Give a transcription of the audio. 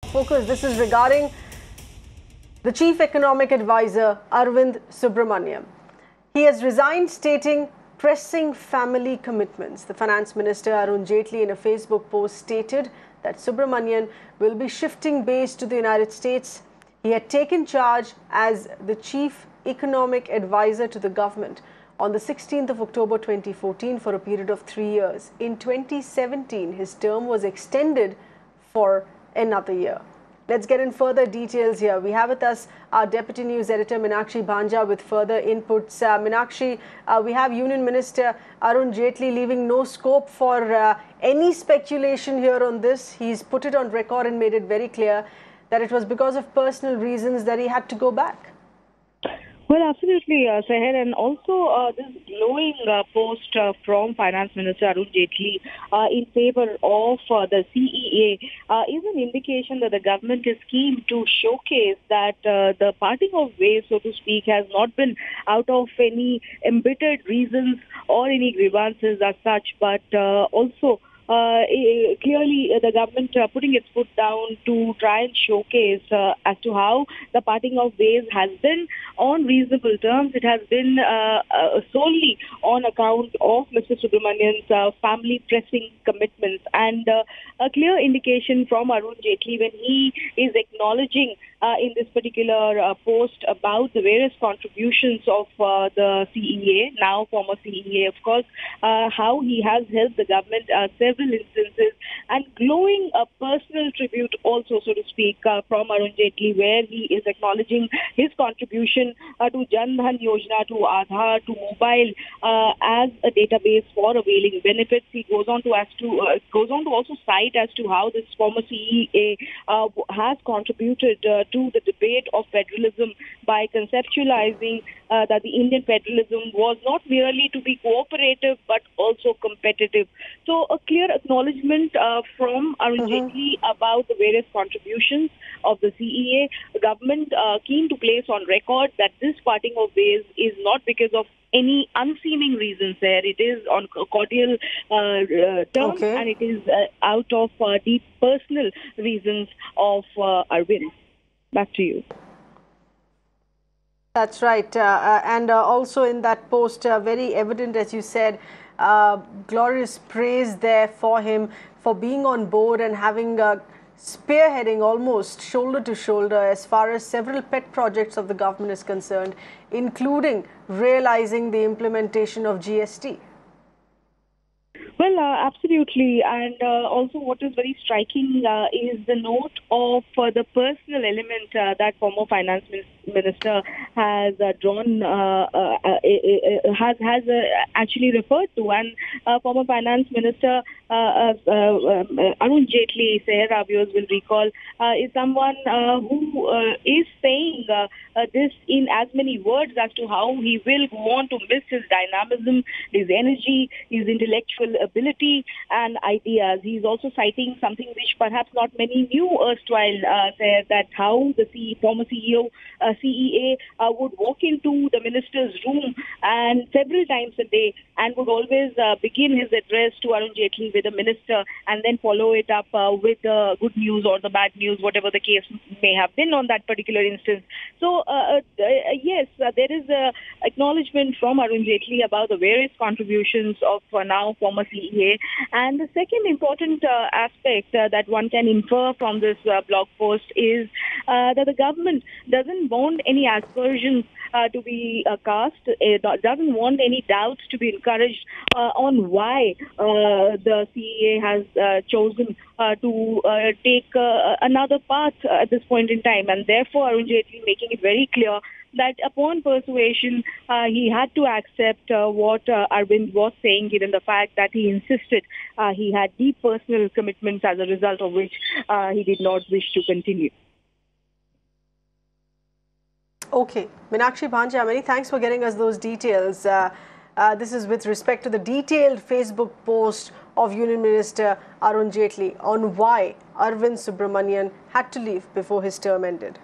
Focus. This is regarding the Chief Economic Advisor, Arvind Subramanian. He has resigned, stating pressing family commitments. The Finance Minister, Arun Jaitley, in a Facebook post stated that Subramanian will be shifting base to the United States. He had taken charge as the Chief Economic Advisor to the government on the 16th of October 2014 for a period of 3 years. In 2017, his term was extended for another year. Let's get in further details here. We have with us our Deputy News Editor Meenakshi Bhanja with further inputs. Meenakshi, we have Union Minister Arun Jaitley leaving no scope for any speculation here on this. He's put it on record and made it very clear that it was because of personal reasons that he had to go back. Well, absolutely, Seher, and also this glowing post from Finance Minister Arun Jaitley in favor of the CEA is an indication that the government is keen to showcase that the parting of ways, so to speak, has not been out of any embittered reasons or any grievances as such, but also clearly the government putting its foot down to try and showcase as to how the parting of ways has been on reasonable terms. It has been solely on account of Mr. Subramanian's family pressing commitments, and a clear indication from Arun Jaitley when he is acknowledging in this particular post about the various contributions of the CEA, now former CEA, of course, how he has helped the government several instances, and glowing a personal tribute also, so to speak, from Arun Jaitley, where he is acknowledging his contribution to Jan Dhan Yojana, to Aadhaar, to mobile as a database for availing benefits. He goes on to also cite as to how this former CEA has contributed to the debate of federalism by conceptualizing that the Indian federalism was not merely to be cooperative but also competitive. So a clear acknowledgement from Arun Jaitley about the various contributions of the CEA. The government keen to place on record that this parting of ways is not because of any unseeming reasons there. It is on cordial terms, and it is out of deep personal reasons of Arvind. Back to you. That's right. And also in that post, very evident, as you said, glorious praise there for him for being on board and having spearheading almost shoulder to shoulder as far as several pet projects of the government is concerned, including realizing the implementation of GST. Well, absolutely. And also what is very striking is the note of the personal element that former finance minister has drawn, has actually referred to. And former finance minister Arun Jaitley, Seher, viewers will recall, is someone who is saying this in as many words as to how he will go on to miss his dynamism, his energy, his intellectual ability and ideas. He's also citing something which perhaps not many knew erstwhile, said that how the former CEO, CEA would walk into the minister's room and several times a day and would always begin his address to Arun Jaitley with the minister and then follow it up with the good news or the bad news, whatever the case may have been on that particular instance. So, yes, there is acknowledgement from Arun Jaitley about the various contributions of now former CEA. And the second important aspect that one can infer from this blog post is that the government doesn't want any aspersions to be cast, doesn't want any doubts to be encouraged on why the CEA has chosen to take another path at this point in time. And therefore, Arun Jaitley making it very clear that upon persuasion, he had to accept what Arvind was saying, given the fact that he insisted he had deep personal commitments, as a result of which he did not wish to continue. Okay. Meenakshi Bhanja, many thanks for getting us those details. This is with respect to the detailed Facebook post of Union Minister Arun Jaitley on why Arvind Subramanian had to leave before his term ended.